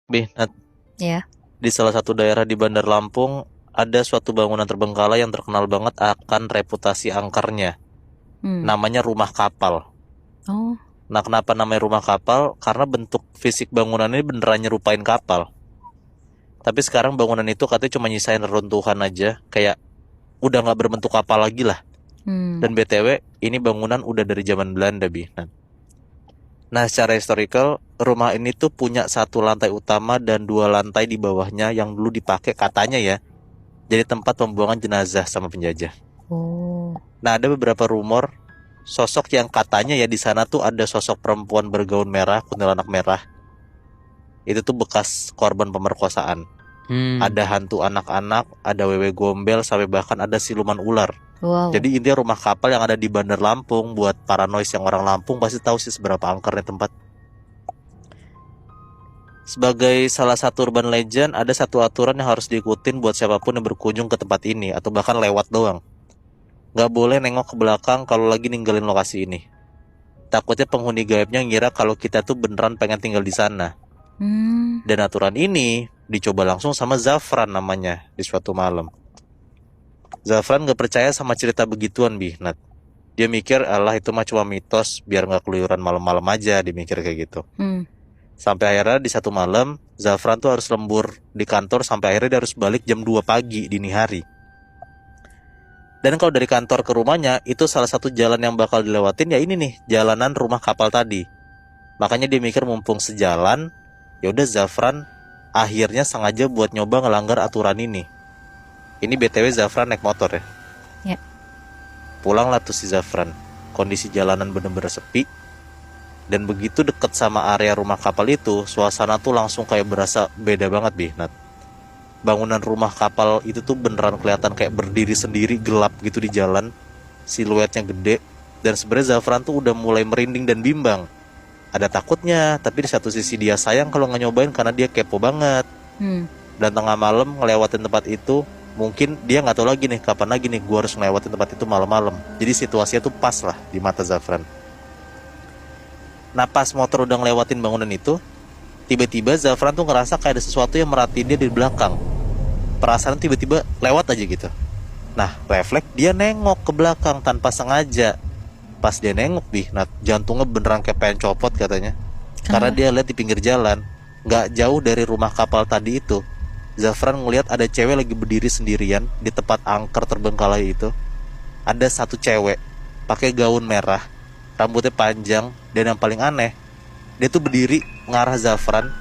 Nat, Ya. di salah satu daerah di Bandar Lampung ada suatu bangunan terbengkalai yang terkenal banget akan reputasi angkernya. Hmm. Namanya Rumah Kapal. Oh. Nah, kenapa namanya Rumah Kapal? Karena bentuk fisik bangunan ini beneran nyerupain kapal. Tapi sekarang bangunan itu katanya cuma nyisain reruntuhan aja, kayak udah nggak berbentuk kapal lagi lah. Hmm. Dan BTW, ini bangunan udah dari zaman Belanda, Nat. Nah, secara historical, rumah ini tuh punya satu lantai utama dan dua lantai di bawahnya yang dulu dipakai katanya ya jadi tempat pembuangan jenazah sama penjajah. Oh. Nah, ada beberapa rumor sosok yang katanya ya di sana tuh ada sosok perempuan bergaun merah, kuntilanak merah. Itu tuh bekas korban pemerkosaan. Hmm. Ada hantu anak-anak, ada wewe gombel, sampai bahkan ada siluman ular. Wow. Jadi intinya rumah kapal yang ada di Bandar Lampung buat para noise yang orang Lampung pasti tahu sih seberapa angkernya tempat. Sebagai salah satu urban legend, ada satu aturan yang harus diikutin buat siapapun yang berkunjung ke tempat ini atau bahkan lewat doang. Nggak boleh nengok ke belakang kalau lagi ninggalin lokasi ini. Takutnya penghuni gaibnya ngira kalau kita tuh beneran pengen tinggal di sana. Hmm. Dan aturan ini dicoba langsung sama Zafran namanya di suatu malam. Zafran nggak percaya sama cerita begituan, Nat. Dia mikir, alah itu mah cuma mitos, biar nggak keluyuran malam-malam aja, dia mikir kayak gitu. Hmm. Sampai akhirnya di satu malam, Zafran tuh harus lembur di kantor sampai akhirnya dia harus balik jam 2 pagi dini hari. Dan kalau dari kantor ke rumahnya, itu salah satu jalan yang bakal dilewatin ya ini nih, jalanan rumah kapal tadi. Makanya dia mikir mumpung sejalan, ya udah Zafran akhirnya sengaja buat nyoba ngelanggar aturan ini. Ini BTW Zafran naik motor ya. Ya. Pulanglah tuh si Zafran. Kondisi jalanan bener-bener sepi. Dan begitu deket sama area rumah kapal itu, suasana tuh langsung kayak berasa beda banget, Nat. Bangunan rumah kapal itu tuh beneran kelihatan kayak berdiri sendiri, gelap gitu di jalan, siluetnya gede, dan sebenarnya Zafran tuh udah mulai merinding dan bimbang. Ada takutnya, tapi di satu sisi dia sayang kalau nggak nyobain karena dia kepo banget. Hmm. Dan tengah malam ngelewatin tempat itu, mungkin dia nggak tahu lagi nih kapan lagi nih gue harus ngelewatin tempat itu malam-malam. Jadi situasinya tuh pas lah di mata Zafran. Nah, pas motor udah ngelewatin bangunan itu, tiba-tiba Zafran tuh ngerasa kayak ada sesuatu yang merhatiin dia di belakang. Perasaan tiba-tiba lewat aja gitu. Nah, refleks dia nengok ke belakang tanpa sengaja. Pas dia nengok nah jantungnya beneran kayak pengen copot katanya. Karena Kenapa? dia lihat di pinggir jalan, nggak jauh dari rumah kapal tadi itu, Zafran ngelihat ada cewek lagi berdiri sendirian di tempat angker terbengkalai itu. Ada satu cewek pakai gaun merah, rambutnya panjang, dan yang paling aneh, dia tuh berdiri ngarah Zafran